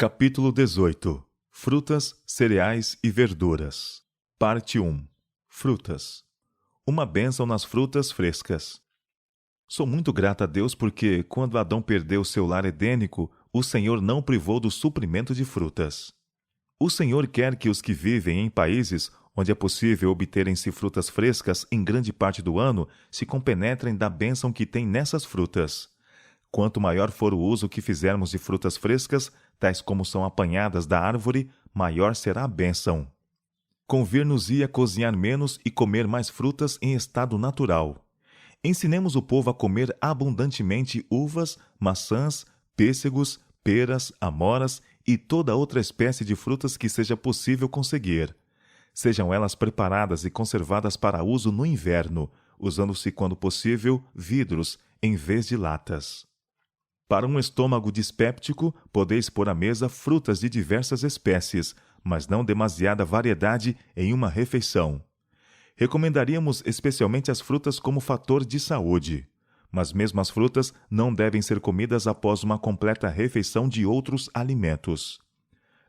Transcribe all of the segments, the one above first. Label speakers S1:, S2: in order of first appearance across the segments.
S1: Capítulo 18. Frutas, cereais e verduras. Parte 1. Frutas. Uma bênção nas frutas frescas. Sou muito grata a Deus porque, quando Adão perdeu seu lar edênico, o Senhor não privou do suprimento de frutas. O Senhor quer que os que vivem em países onde é possível obterem-se frutas frescas em grande parte do ano se compenetrem da bênção que tem nessas frutas. Quanto maior for o uso que fizermos de frutas frescas, tais como são apanhadas da árvore, maior será a bênção. Convir-nos-ia cozinhar menos e comer mais frutas em estado natural. Ensinemos o povo a comer abundantemente uvas, maçãs, pêssegos, peras, amoras e toda outra espécie de frutas que seja possível conseguir. Sejam elas preparadas e conservadas para uso no inverno, usando-se, quando possível, vidros em vez de latas. Para um estômago dispéptico, podeis pôr à mesa frutas de diversas espécies, mas não demasiada variedade em uma refeição. Recomendaríamos especialmente as frutas como fator de saúde. Mas mesmo as frutas não devem ser comidas após uma completa refeição de outros alimentos.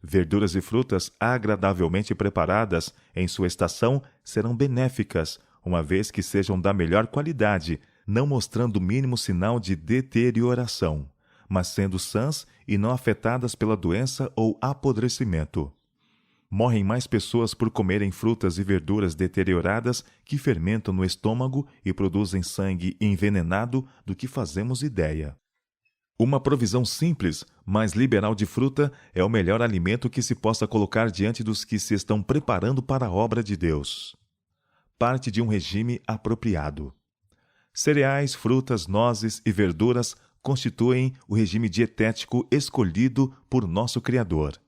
S1: Verduras e frutas agradavelmente preparadas em sua estação serão benéficas, uma vez que sejam da melhor qualidade, não mostrando o mínimo sinal de deterioração, mas sendo sãs e não afetadas pela doença ou apodrecimento. Morrem mais pessoas por comerem frutas e verduras deterioradas que fermentam no estômago e produzem sangue envenenado do que fazemos ideia. Uma provisão simples, mas liberal de fruta é o melhor alimento que se possa colocar diante dos que se estão preparando para a obra de Deus. Parte de um regime apropriado. Cereais, frutas, nozes e verduras constituem o regime dietético escolhido por nosso Criador.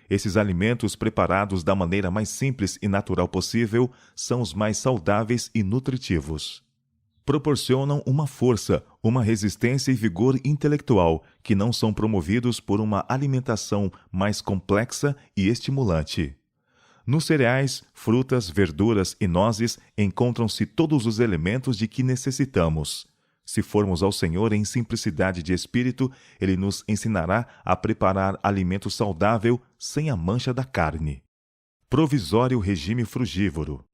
S1: Esses alimentos, preparados da maneira mais simples e natural possível, são os mais saudáveis e nutritivos. Proporcionam uma força, uma resistência e vigor intelectual que não são promovidos por uma alimentação mais complexa e estimulante. Nos cereais, frutas, verduras e nozes encontram-se todos os elementos de que necessitamos. Se formos ao Senhor em simplicidade de espírito, Ele nos ensinará a preparar alimento saudável sem a mancha da carne. Provisório regime frugívoro.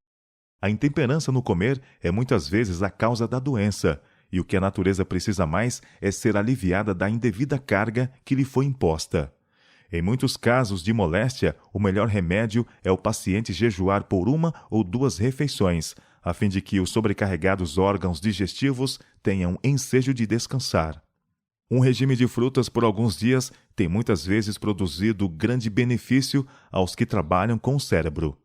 S1: A intemperança no comer é muitas vezes a causa da doença, e o que a natureza precisa mais é ser aliviada da indevida carga que lhe foi imposta. Em muitos casos de moléstia, o melhor remédio é o paciente jejuar por 1 ou 2 refeições, a fim de que os sobrecarregados órgãos digestivos tenham ensejo de descansar. Um regime de frutas por alguns dias tem muitas vezes produzido grande benefício aos que trabalham com o cérebro.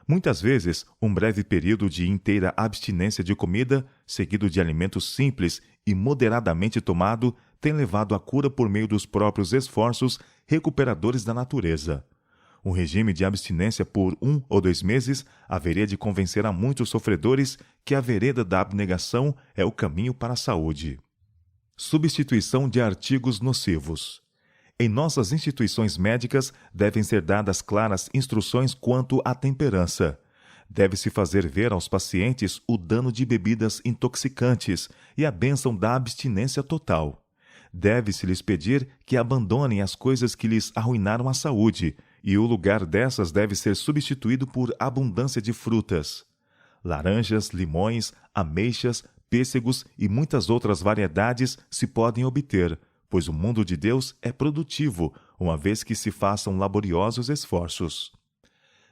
S1: Muitas vezes, um breve período de inteira abstinência de comida, seguido de alimentos simples e moderadamente tomado, tem levado à cura por meio dos próprios esforços recuperadores da natureza. Um regime de abstinência por 1 ou 2 meses haveria de convencer a muitos sofredores que a vereda da abnegação é o caminho para a saúde. Substituição de artigos nocivos. Em nossas instituições médicas devem ser dadas claras instruções quanto à temperança. Deve-se fazer ver aos pacientes o dano de bebidas intoxicantes e a bênção da abstinência total. Deve-se-lhes pedir que abandonem as coisas que lhes arruinaram a saúde, e o lugar dessas deve ser substituído por abundância de frutas. Laranjas, limões, ameixas, pêssegos e muitas outras variedades se podem obter, pois o mundo de Deus é produtivo, uma vez que se façam laboriosos esforços.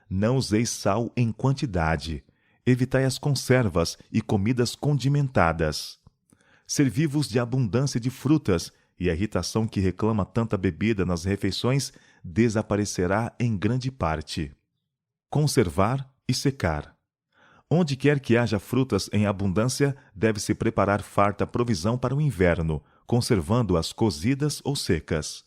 S1: Não useis sal em quantidade. Evitai as conservas e comidas condimentadas. Servi-vos de abundância de frutas, e a irritação que reclama tanta bebida nas refeições desaparecerá em grande parte. Conservar e secar. Onde quer que haja frutas em abundância, deve-se preparar farta provisão para o inverno, conservando-as cozidas ou secas.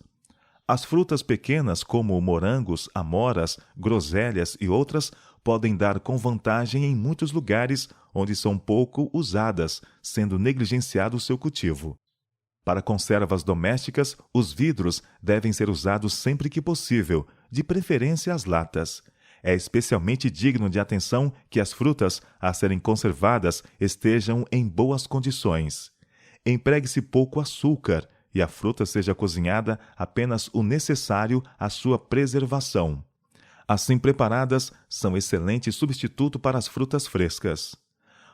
S1: As frutas pequenas, como morangos, amoras, groselhas e outras, podem dar com vantagem em muitos lugares onde são pouco usadas, sendo negligenciado o seu cultivo. Para conservas domésticas, os vidros devem ser usados sempre que possível, de preferência as latas. É especialmente digno de atenção que as frutas, a serem conservadas, estejam em boas condições. Empregue-se pouco açúcar, e a fruta seja cozinhada apenas o necessário à sua preservação. Assim preparadas, são excelente substituto para as frutas frescas.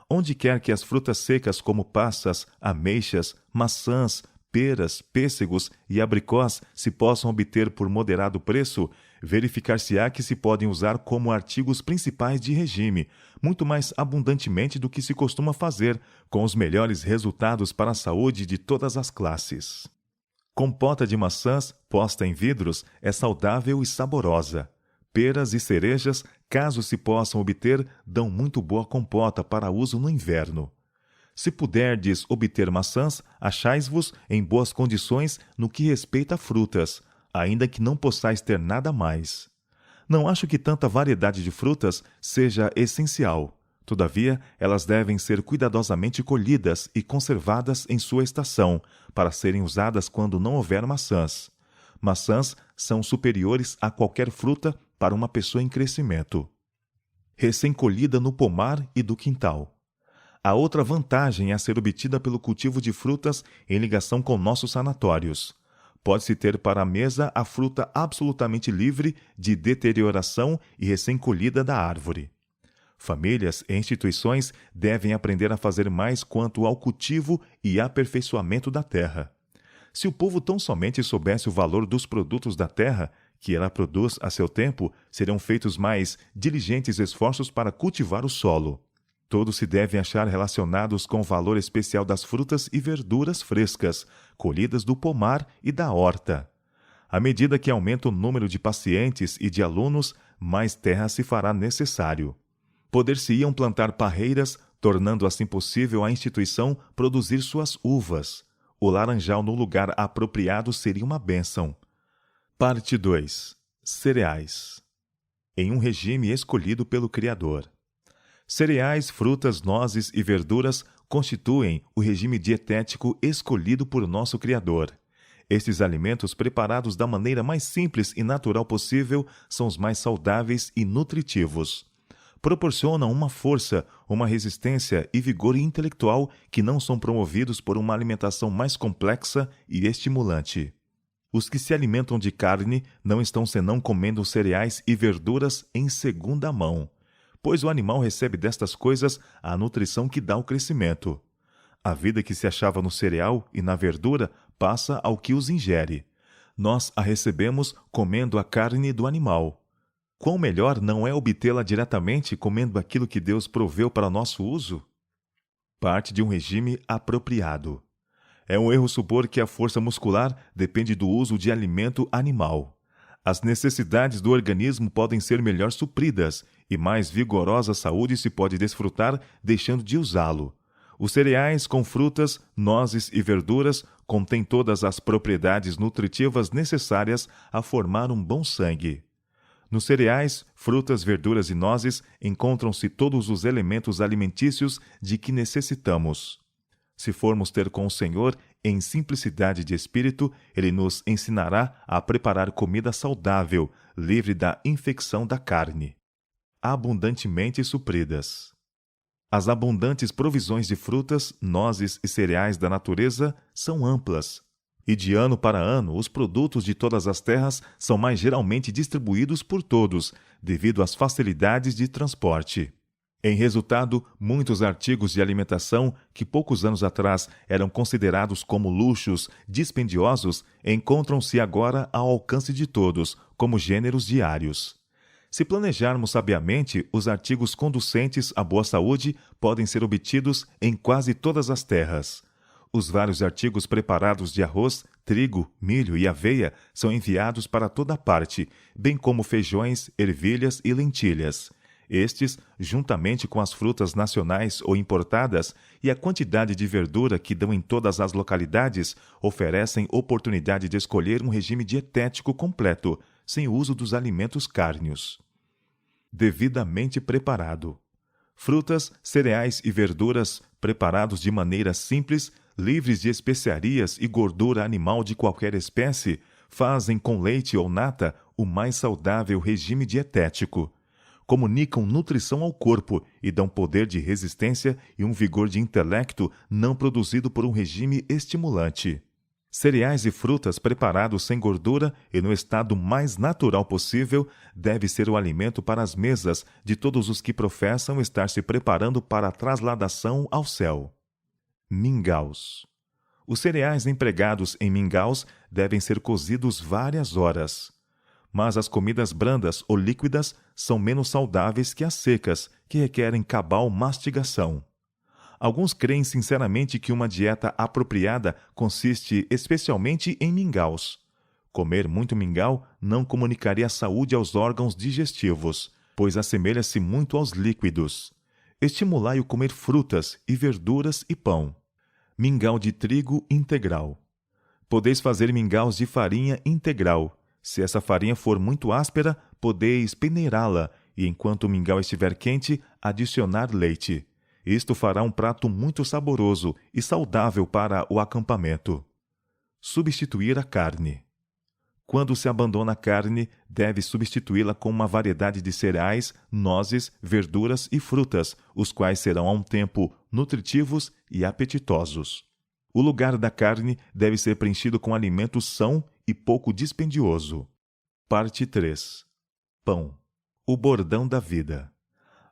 S1: Onde quer que as frutas secas como passas, ameixas, maçãs, peras, pêssegos e abricós se possam obter por moderado preço, verificar-se-á que se podem usar como artigos principais de regime, muito mais abundantemente do que se costuma fazer, com os melhores resultados para a saúde de todas as classes. Compota de maçãs, posta em vidros, é saudável e saborosa. Peras e cerejas, caso se possam obter, dão muito boa compota para uso no inverno. Se puderdes obter maçãs, achais-vos em boas condições no que respeita a frutas, ainda que não possais ter nada mais. Não acho que tanta variedade de frutas seja essencial. Todavia, elas devem ser cuidadosamente colhidas e conservadas em sua estação, para serem usadas quando não houver maçãs. Maçãs são superiores a qualquer fruta para uma pessoa em crescimento. Recém-colhida no pomar e do quintal. A outra vantagem é a ser obtida pelo cultivo de frutas em ligação com nossos sanatórios. Pode-se ter para a mesa a fruta absolutamente livre de deterioração e recém-colhida da árvore. Famílias e instituições devem aprender a fazer mais quanto ao cultivo e aperfeiçoamento da terra. Se o povo tão somente soubesse o valor dos produtos da terra, que ela produz a seu tempo, seriam feitos mais diligentes esforços para cultivar o solo. Todos se devem achar relacionados com o valor especial das frutas e verduras frescas, colhidas do pomar e da horta. À medida que aumenta o número de pacientes e de alunos, mais terra se fará necessário. Poder-se-iam plantar parreiras, tornando assim possível à instituição produzir suas uvas. O laranjal no lugar apropriado seria uma bênção. Parte 2. Cereais. Em um regime escolhido pelo Criador. Cereais, frutas, nozes e verduras constituem o regime dietético escolhido por nosso Criador. Estes alimentos, preparados da maneira mais simples e natural possível, são os mais saudáveis e nutritivos. Proporcionam uma força, uma resistência e vigor intelectual que não são promovidos por uma alimentação mais complexa e estimulante. Os que se alimentam de carne não estão senão comendo cereais e verduras em segunda mão, pois o animal recebe destas coisas a nutrição que dá o crescimento. A vida que se achava no cereal e na verdura passa ao que os ingere. Nós a recebemos comendo a carne do animal. Quão melhor não é obtê-la diretamente comendo aquilo que Deus proveu para nosso uso? Parte de um regime apropriado. É um erro supor que a força muscular depende do uso de alimento animal. As necessidades do organismo podem ser melhor supridas e mais vigorosa saúde se pode desfrutar deixando de usá-lo. Os cereais com frutas, nozes e verduras contêm todas as propriedades nutritivas necessárias a formar um bom sangue. Nos cereais, frutas, verduras e nozes encontram-se todos os elementos alimentícios de que necessitamos. Se formos ter com o Senhor em simplicidade de espírito, Ele nos ensinará a preparar comida saudável, livre da infecção da carne. Abundantemente supridas. As abundantes provisões de frutas, nozes e cereais da natureza são amplas. E de ano para ano, os produtos de todas as terras são mais geralmente distribuídos por todos, devido às facilidades de transporte. Em resultado, muitos artigos de alimentação que poucos anos atrás eram considerados como luxos dispendiosos encontram-se agora ao alcance de todos, como gêneros diários. Se planejarmos sabiamente, os artigos conducentes à boa saúde podem ser obtidos em quase todas as terras. Os vários artigos preparados de arroz, trigo, milho e aveia são enviados para toda parte, bem como feijões, ervilhas e lentilhas. Estes, juntamente com as frutas nacionais ou importadas e a quantidade de verdura que dão em todas as localidades, oferecem oportunidade de escolher um regime dietético completo, sem o uso dos alimentos cárneos. Devidamente preparado. Frutas, cereais e verduras preparados de maneira simples, livres de especiarias e gordura animal de qualquer espécie, fazem com leite ou nata o mais saudável regime dietético. Comunicam nutrição ao corpo e dão poder de resistência e um vigor de intelecto não produzido por um regime estimulante. Cereais e frutas preparados sem gordura e no estado mais natural possível deve ser o alimento para as mesas de todos os que professam estar se preparando para a trasladação ao céu. Mingaus. Os cereais empregados em mingaus devem ser cozidos várias horas. Mas as comidas brandas ou líquidas são menos saudáveis que as secas, que requerem cabal mastigação. Alguns creem sinceramente que uma dieta apropriada consiste especialmente em mingaus. Comer muito mingau não comunicaria saúde aos órgãos digestivos, pois assemelha-se muito aos líquidos. Estimulai-o comer frutas e verduras e pão. Mingau de trigo integral. Podeis fazer mingaus de farinha integral. Se essa farinha for muito áspera, podeis peneirá-la e, enquanto o mingau estiver quente, adicionar leite. Isto fará um prato muito saboroso e saudável para o acampamento. Substituir a carne. Quando se abandona a carne, deve substituí-la com uma variedade de cereais, nozes, verduras e frutas, os quais serão a um tempo nutritivos e apetitosos. O lugar da carne deve ser preenchido com alimento são e pouco dispendioso. Parte 3. Pão. O bordão da vida.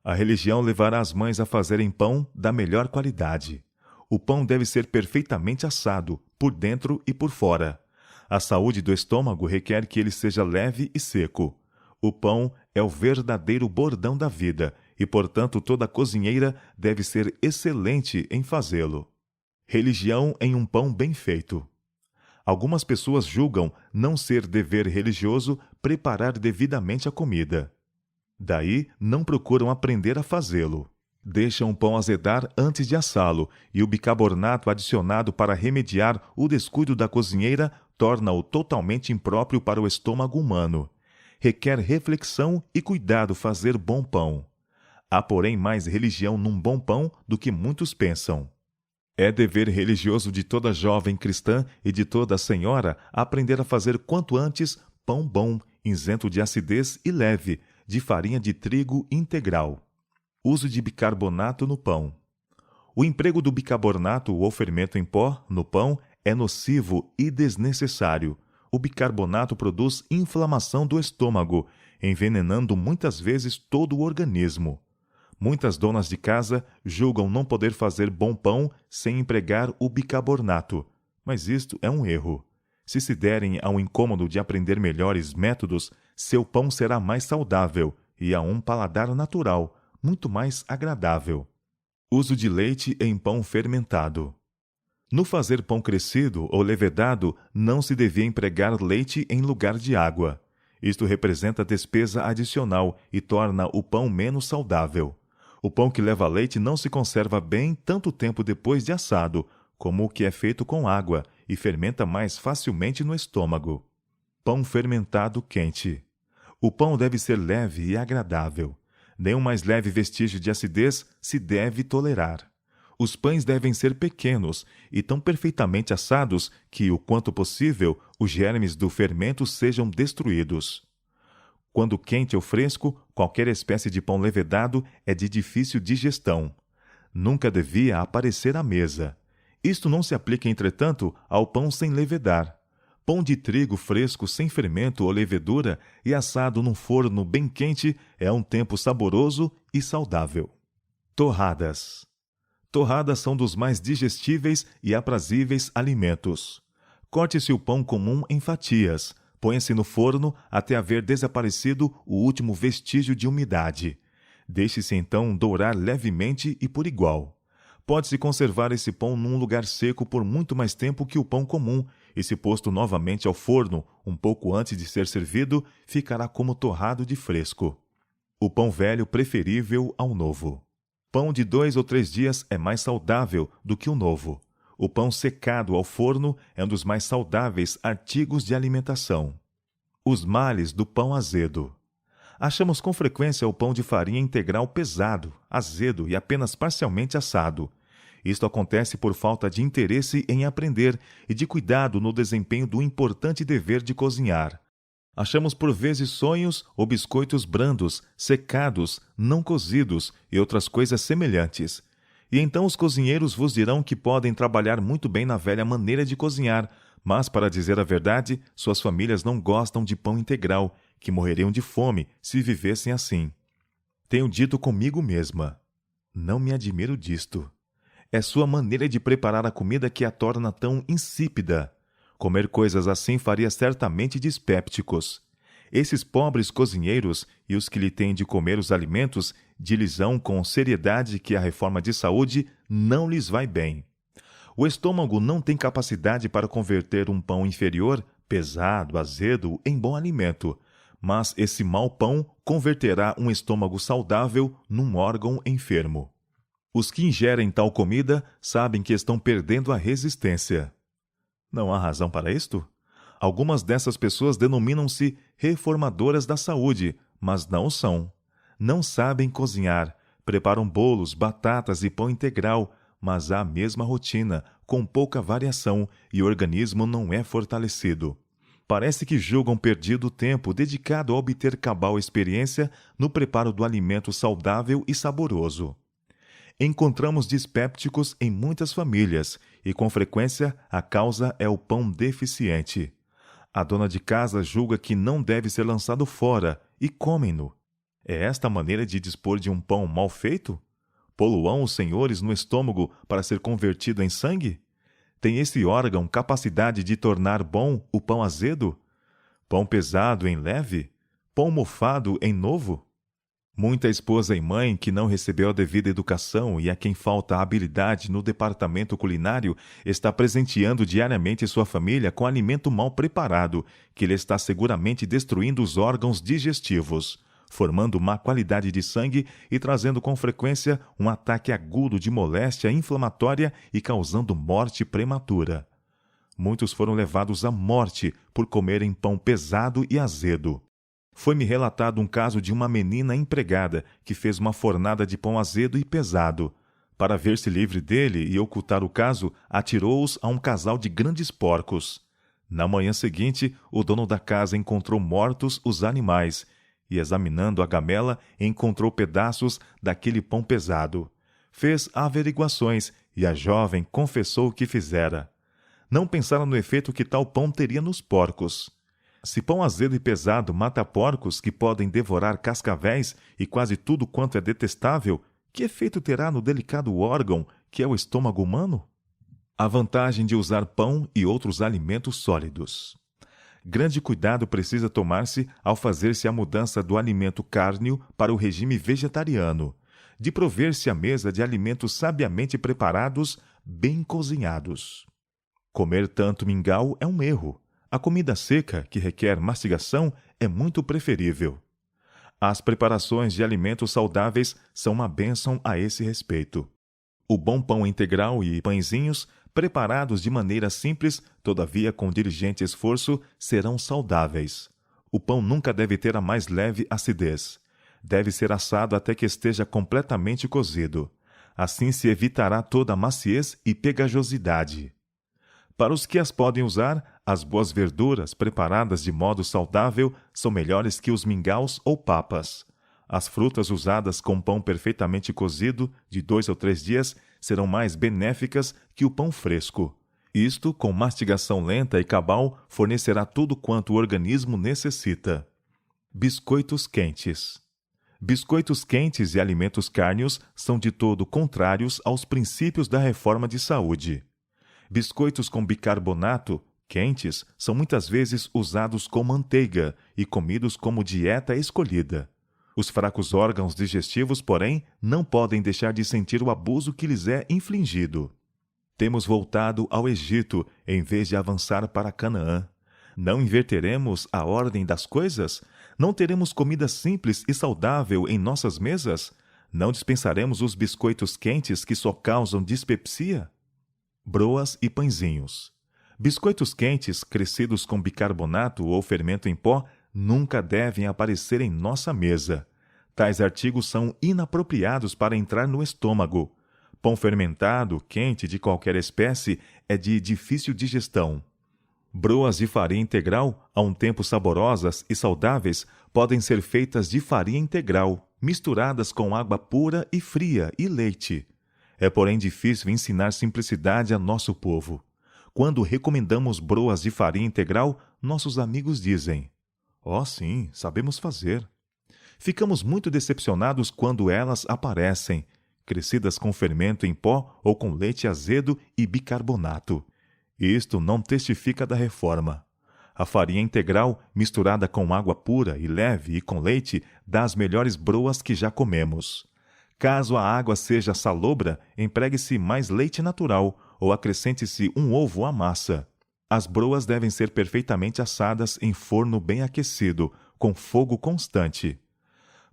S1: A religião levará as mães a fazerem pão da melhor qualidade. O pão deve ser perfeitamente assado, por dentro e por fora. A saúde do estômago requer que ele seja leve e seco. O pão é o verdadeiro bordão da vida e, portanto, toda cozinheira deve ser excelente em fazê-lo. Religião em um pão bem feito. Algumas pessoas julgam não ser dever religioso preparar devidamente a comida. Daí, não procuram aprender a fazê-lo. Deixam o pão azedar antes de assá-lo, e o bicarbonato adicionado para remediar o descuido da cozinheira torna-o totalmente impróprio para o estômago humano. Requer reflexão e cuidado fazer bom pão. Há, porém, mais religião num bom pão do que muitos pensam. É dever religioso de toda jovem cristã e de toda senhora aprender a fazer quanto antes pão bom, isento de acidez e leve, de farinha de trigo integral. Uso de bicarbonato no pão. O emprego do bicarbonato ou fermento em pó no pão é nocivo e desnecessário. O bicarbonato produz inflamação do estômago, envenenando muitas vezes todo o organismo. Muitas donas de casa julgam não poder fazer bom pão sem empregar o bicarbonato, mas isto é um erro. Se se derem ao incômodo de aprender melhores métodos, seu pão será mais saudável e a um paladar natural, muito mais agradável. Uso de leite em pão fermentado. No fazer pão crescido ou levedado, não se devia empregar leite em lugar de água. Isto representa despesa adicional e torna o pão menos saudável. O pão que leva leite não se conserva bem tanto tempo depois de assado, como o que é feito com água, e fermenta mais facilmente no estômago. Pão fermentado quente. O pão deve ser leve e agradável. Nenhum mais leve vestígio de acidez se deve tolerar. Os pães devem ser pequenos e tão perfeitamente assados que, o quanto possível, os germes do fermento sejam destruídos. Quando quente ou fresco, qualquer espécie de pão levedado é de difícil digestão. Nunca devia aparecer à mesa. Isto não se aplica, entretanto, ao pão sem levedar. Pão de trigo fresco sem fermento ou levedura e assado num forno bem quente é um tempo saboroso e saudável. Torradas. Torradas são dos mais digestíveis e aprazíveis alimentos. Corte-se o pão comum em fatias. Põe-se no forno até haver desaparecido o último vestígio de umidade. Deixe-se então dourar levemente e por igual. Pode-se conservar esse pão num lugar seco por muito mais tempo que o pão comum, e se posto novamente ao forno, um pouco antes de ser servido, ficará como torrado de fresco. O pão velho preferível ao novo. Pão de 2 ou 3 dias é mais saudável do que o novo. O pão secado ao forno é um dos mais saudáveis artigos de alimentação. Os males do pão azedo. Achamos com frequência o pão de farinha integral pesado, azedo e apenas parcialmente assado. Isto acontece por falta de interesse em aprender e de cuidado no desempenho do importante dever de cozinhar. Achamos por vezes sonhos ou biscoitos brandos, secados, não cozidos e outras coisas semelhantes. E então os cozinheiros vos dirão que podem trabalhar muito bem na velha maneira de cozinhar, Mas, para dizer a verdade, suas famílias não gostam de pão integral, que morreriam de fome se vivessem assim. Tenho dito comigo mesma: não me admiro disto. É sua maneira de preparar a comida que a torna tão insípida. Comer coisas assim faria certamente dispépticos. Esses pobres cozinheiros e os que lhe têm de comer os alimentos dilizam com seriedade que a reforma de saúde não lhes vai bem. O estômago não tem capacidade para converter um pão inferior, pesado, azedo, em bom alimento, mas esse mau pão converterá um estômago saudável num órgão enfermo. Os que ingerem tal comida sabem que estão perdendo a resistência. Não há razão para isto? Algumas dessas pessoas denominam-se reformadoras da saúde, mas não o são. Não sabem cozinhar, preparam bolos, batatas e pão integral, mas há a mesma rotina, com pouca variação, e o organismo não é fortalecido. Parece que julgam perdido o tempo dedicado a obter cabal experiência no preparo do alimento saudável e saboroso. Encontramos dispépticos em muitas famílias e, com frequência, a causa é o pão deficiente. A dona de casa julga que não deve ser lançado fora e comem-no. É esta a maneira de dispor de um pão mal feito? Poluam os senhores no estômago para ser convertido em sangue? Tem esse órgão capacidade de tornar bom o pão azedo? Pão pesado em leve? Pão mofado em novo? Muita esposa e mãe que não recebeu a devida educação e a quem falta habilidade no departamento culinário está presenteando diariamente sua família com alimento mal preparado, que lhe está seguramente destruindo os órgãos digestivos, formando má qualidade de sangue e trazendo com frequência um ataque agudo de moléstia inflamatória e causando morte prematura. Muitos foram levados à morte por comerem pão pesado e azedo. Foi-me relatado um caso de uma menina empregada que fez uma fornada de pão azedo e pesado. Para ver-se livre dele e ocultar o caso, atirou-os a um casal de grandes porcos. Na manhã seguinte, o dono da casa encontrou mortos os animais e, examinando a gamela, encontrou pedaços daquele pão pesado. Fez averiguações e a jovem confessou o que fizera. Não pensaram no efeito que tal pão teria nos porcos. Se pão azedo e pesado mata porcos que podem devorar cascavéis e quase tudo quanto é detestável, que efeito terá no delicado órgão que é o estômago humano? A vantagem de usar pão e outros alimentos sólidos. Grande cuidado precisa tomar-se ao fazer-se a mudança do alimento cárneo para o regime vegetariano, de prover-se à mesa de alimentos sabiamente preparados, bem cozinhados. Comer tanto mingau é um erro. A comida seca, que requer mastigação, é muito preferível. As preparações de alimentos saudáveis são uma bênção a esse respeito. O bom pão integral e pãezinhos, preparados de maneira simples, todavia com diligente esforço, serão saudáveis. O pão nunca deve ter a mais leve acidez. Deve ser assado até que esteja completamente cozido. Assim se evitará toda a maciez e pegajosidade. Para os que as podem usar, as boas verduras preparadas de modo saudável são melhores que os mingaus ou papas. As frutas usadas com pão perfeitamente cozido, de 2 ou 3 dias, serão mais benéficas que o pão fresco. Isto, com mastigação lenta e cabal, fornecerá tudo quanto o organismo necessita. Biscoitos quentes. Biscoitos quentes e alimentos cárneos são de todo contrários aos princípios da reforma de saúde. Biscoitos com bicarbonato, quentes, são muitas vezes usados com manteiga e comidos como dieta escolhida. Os fracos órgãos digestivos, porém, não podem deixar de sentir o abuso que lhes é infligido. Temos voltado ao Egito, em vez de avançar para Canaã. Não inverteremos a ordem das coisas? Não teremos comida simples e saudável em nossas mesas? Não dispensaremos os biscoitos quentes que só causam dispepsia? Broas e pãezinhos. Biscoitos quentes, crescidos com bicarbonato ou fermento em pó, nunca devem aparecer em nossa mesa. Tais artigos são inapropriados para entrar no estômago. Pão fermentado, quente de qualquer espécie, é de difícil digestão. Broas de farinha integral, a um tempo saborosas e saudáveis, podem ser feitas de farinha integral, misturadas com água pura e fria e leite. É, porém, difícil ensinar simplicidade a nosso povo. Quando recomendamos broas de farinha integral, nossos amigos dizem: "Oh, sim, sabemos fazer." Ficamos muito decepcionados quando elas aparecem, crescidas com fermento em pó ou com leite azedo e bicarbonato. Isto não testifica da reforma. A farinha integral, misturada com água pura e leve e com leite, dá as melhores broas que já comemos. Caso a água seja salobra, empregue-se mais leite natural ou acrescente-se um ovo à massa. As broas devem ser perfeitamente assadas em forno bem aquecido, com fogo constante.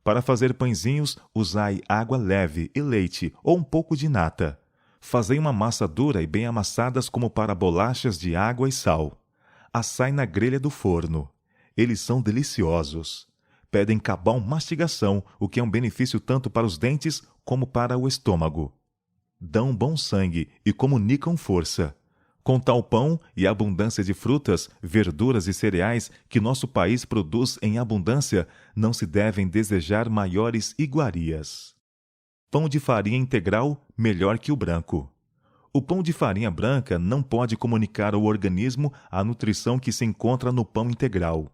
S1: Para fazer pãezinhos, usai água leve e leite ou um pouco de nata. Fazei uma massa dura e bem amassadas como para bolachas de água e sal. Assai na grelha do forno. Eles são deliciosos. Pedem cabal mastigação, o que é um benefício tanto para os dentes como para o estômago. Dão bom sangue e comunicam força. Com tal pão e abundância de frutas, verduras e cereais que nosso país produz em abundância, não se devem desejar maiores iguarias. Pão de farinha integral melhor que o branco. O pão de farinha branca não pode comunicar ao organismo a nutrição que se encontra no pão integral.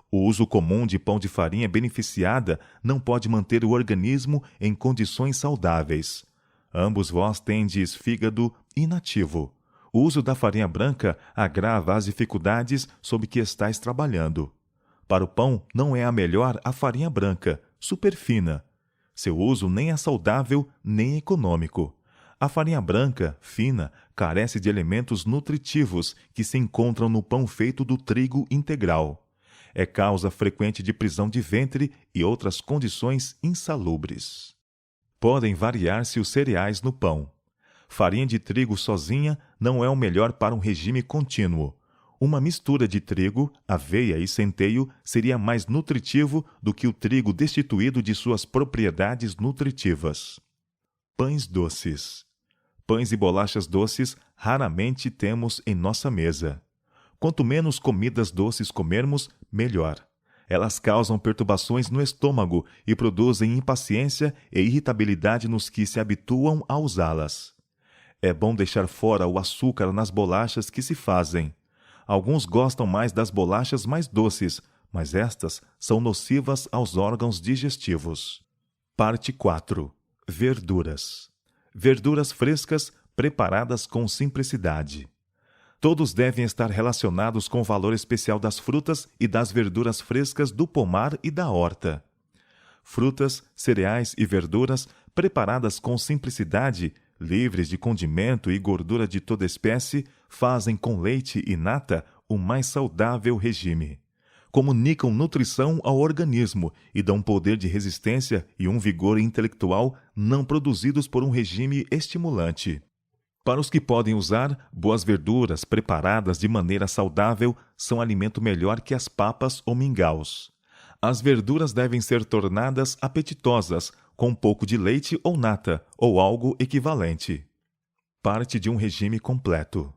S1: O uso comum de pão de farinha beneficiada não pode manter o organismo em condições saudáveis. Ambos vós tendes fígado inativo. O uso da farinha branca agrava as dificuldades sob que estáis trabalhando. Para o pão não é a melhor a farinha branca, superfina. Seu uso nem é saudável nem econômico. A farinha branca, fina, carece de elementos nutritivos que se encontram no pão feito do trigo integral. É causa frequente de prisão de ventre e outras condições insalubres. Podem variar-se os cereais no pão. Farinha de trigo sozinha não é o melhor para um regime contínuo. Uma mistura de trigo, aveia e centeio seria mais nutritivo do que o trigo destituído de suas propriedades nutritivas. Pães doces. Pães e bolachas doces raramente temos em nossa mesa. Quanto menos comidas doces comermos, melhor. Elas causam perturbações no estômago e produzem impaciência e irritabilidade nos que se habituam a usá-las. É bom deixar fora o açúcar nas bolachas que se fazem. Alguns gostam mais das bolachas mais doces, mas estas são nocivas aos órgãos digestivos. Parte 4. Verduras. Verduras frescas preparadas com simplicidade. Todos devem estar relacionados com o valor especial das frutas e das verduras frescas do pomar e da horta. Frutas, cereais e verduras preparadas com simplicidade, livres de condimento e gordura de toda espécie, fazem com leite e nata o mais saudável regime. Comunicam nutrição ao organismo e dão poder de resistência e um vigor intelectual não produzidos por um regime estimulante. Para os que podem usar, boas verduras preparadas de maneira saudável são alimento melhor que as papas ou mingaus. As verduras devem ser tornadas apetitosas, com um pouco de leite ou nata, ou algo equivalente. Parte de um regime completo.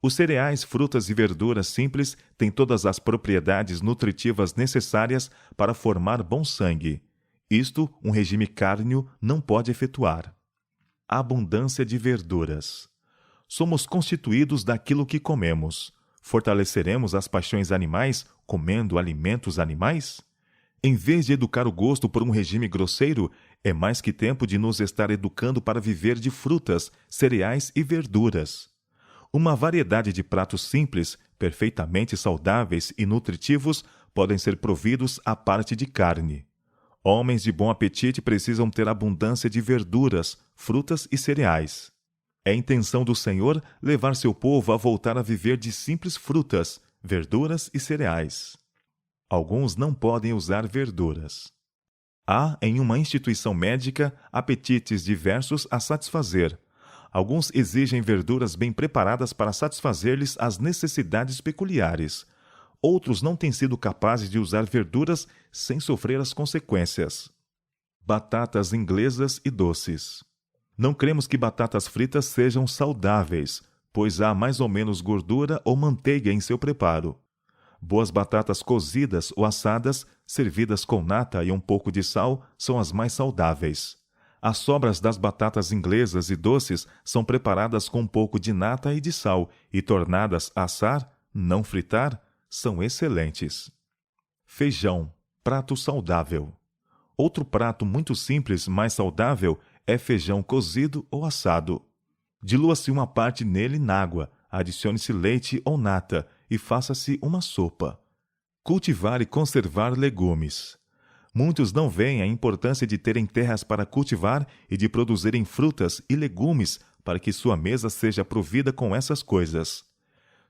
S1: Os cereais, frutas e verduras simples têm todas as propriedades nutritivas necessárias para formar bom sangue. Isto, um regime cárneo não pode efetuar. Abundância de verduras. Somos constituídos daquilo que comemos. Fortaleceremos as paixões animais comendo alimentos animais? Em vez de educar o gosto por um regime grosseiro, é mais que tempo de nos estar educando para viver de frutas, cereais e verduras. Uma variedade de pratos simples, perfeitamente saudáveis e nutritivos, podem ser providos à parte de carne. Homens de bom apetite precisam ter abundância de verduras, frutas e cereais. É intenção do Senhor levar seu povo a voltar a viver de simples frutas, verduras e cereais. Alguns não podem usar verduras. Há, em uma instituição médica, apetites diversos a satisfazer. Alguns exigem verduras bem preparadas para satisfazer-lhes as necessidades peculiares. Outros não têm sido capazes de usar verduras sem sofrer as consequências. Batatas inglesas e doces. Não cremos que batatas fritas sejam saudáveis, pois há mais ou menos gordura ou manteiga em seu preparo. Boas batatas cozidas ou assadas, servidas com nata e um pouco de sal, são as mais saudáveis. As sobras das batatas inglesas e doces são preparadas com um pouco de nata e de sal e tornadas a assar, não fritar, são excelentes. Feijão, prato saudável. Outro prato muito simples, mas saudável, é feijão cozido ou assado. Dilua-se uma parte nele na água, adicione-se leite ou nata e faça-se uma sopa. Cultivar e conservar legumes. Muitos não veem a importância de terem terras para cultivar e de produzirem frutas e legumes para que sua mesa seja provida com essas coisas.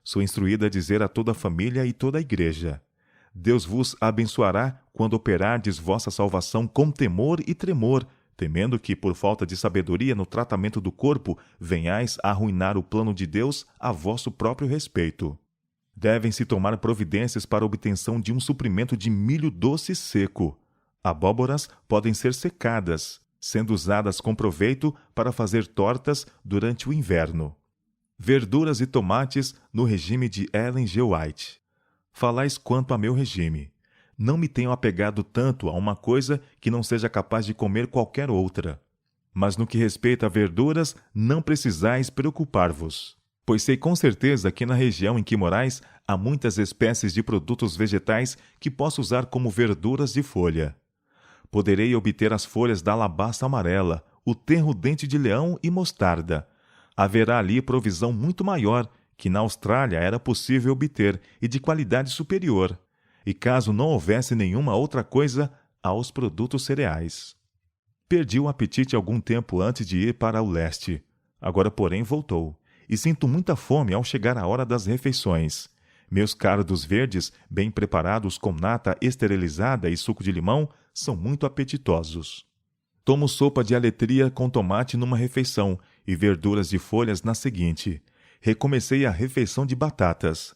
S1: Sou instruída a dizer a toda a família e toda a igreja: Deus vos abençoará quando operardes vossa salvação com temor e tremor, temendo que, por falta de sabedoria no tratamento do corpo, venhais a arruinar o plano de Deus a vosso próprio respeito. Devem-se tomar providências para a obtenção de um suprimento de milho doce seco. Abóboras podem ser secadas, sendo usadas com proveito para fazer tortas durante o inverno. Verduras e tomates no regime de Ellen G. White. Falais quanto a meu regime. Não me tenho apegado tanto a uma coisa que não seja capaz de comer qualquer outra. Mas no que respeita a verduras, não precisais preocupar-vos. Pois sei com certeza que na região em que morais há muitas espécies de produtos vegetais que posso usar como verduras de folha. Poderei obter as folhas da alabasta amarela, o tenro dente de leão e mostarda. Haverá ali provisão muito maior, que na Austrália era possível obter e de qualidade superior. E caso não houvesse nenhuma outra coisa, aos produtos cereais. Perdi o apetite algum tempo antes de ir para o leste. Agora, porém, voltou. E sinto muita fome ao chegar a hora das refeições. Meus cardos verdes, bem preparados com nata esterilizada e suco de limão, são muito apetitosos. Tomo sopa de aletria com tomate numa refeição e verduras de folhas na seguinte. Recomecei a refeição de batatas.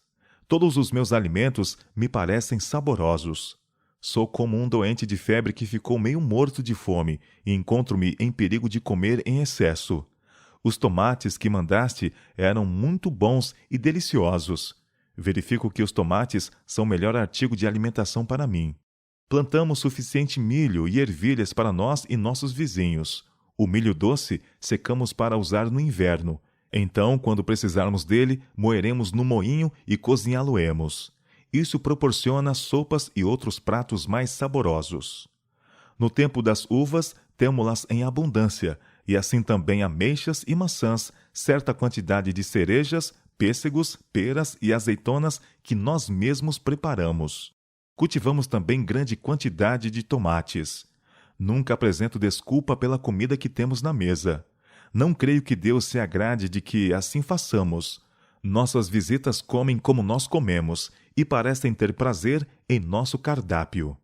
S1: Todos os meus alimentos me parecem saborosos. Sou como um doente de febre que ficou meio morto de fome e encontro-me em perigo de comer em excesso. Os tomates que mandaste eram muito bons e deliciosos. Verifico que os tomates são o melhor artigo de alimentação para mim. Plantamos suficiente milho e ervilhas para nós e nossos vizinhos. O milho doce secamos para usar no inverno. Então, quando precisarmos dele, moeremos no moinho e cozinhá-lo-emos. Isso proporciona sopas e outros pratos mais saborosos. No tempo das uvas, temo-las em abundância, e assim também ameixas e maçãs, certa quantidade de cerejas, pêssegos, peras e azeitonas que nós mesmos preparamos. Cultivamos também grande quantidade de tomates. Nunca apresento desculpa pela comida que temos na mesa. Não creio que Deus se agrade de que assim façamos. Nossas visitas comem como nós comemos e parecem ter prazer em nosso cardápio.